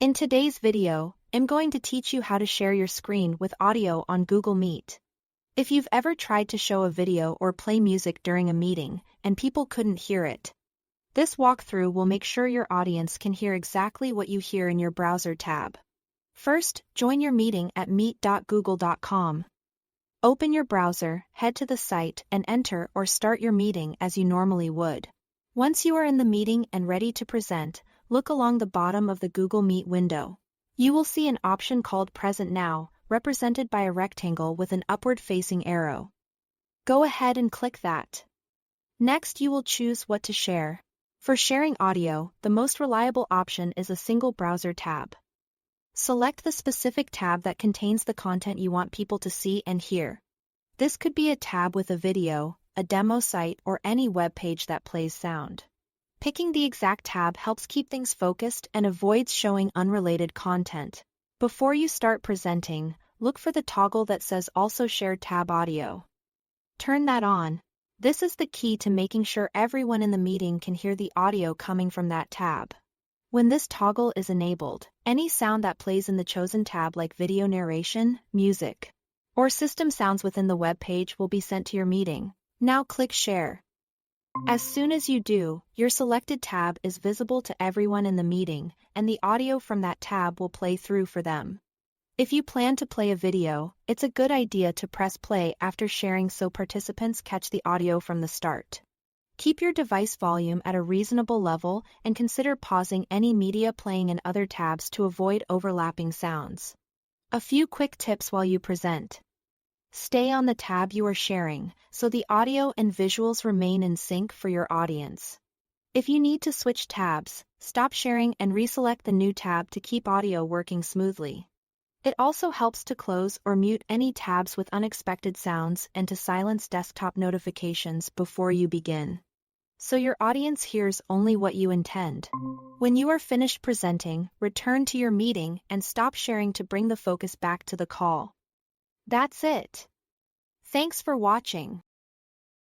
In today's video, I'm going to teach you how to share your screen with audio on Google Meet. If you've ever tried to show a video or play music during a meeting and people couldn't hear it, this walkthrough will make sure your audience can hear exactly what you hear in your browser tab. First, join your meeting at meet.google.com. Open your browser, head to the site, and enter or start your meeting as you normally would. Once you are in the meeting and ready to present, look along the bottom of the Google Meet window. You will see an option called Present Now, represented by a rectangle with an upward-facing arrow. Go ahead and click that. Next, you will choose what to share. For sharing audio, the most reliable option is a single browser tab. Select the specific tab that contains the content you want people to see and hear. This could be a tab with a video, a demo site, or any web page that plays sound. Picking the exact tab helps keep things focused and avoids showing unrelated content. Before you start presenting, look for the toggle that says Also Share Tab Audio. Turn that on. This is the key to making sure everyone in the meeting can hear the audio coming from that tab. When this toggle is enabled, any sound that plays in the chosen tab like video narration, music, or system sounds within the web page will be sent to your meeting. Now click Share. As soon as you do, your selected tab is visible to everyone in the meeting, and the audio from that tab will play through for them. If you plan to play a video, it's a good idea to press play after sharing so participants catch the audio from the start. Keep your device volume at a reasonable level and consider pausing any media playing in other tabs to avoid overlapping sounds. A few quick tips while you present. Stay on the tab you are sharing, so the audio and visuals remain in sync for your audience. If you need to switch tabs, stop sharing and reselect the new tab to keep audio working smoothly. It also helps to close or mute any tabs with unexpected sounds and to silence desktop notifications before you begin, so your audience hears only what you intend. When you are finished presenting, return to your meeting and stop sharing to bring the focus back to the call. That's it. Thanks for watching.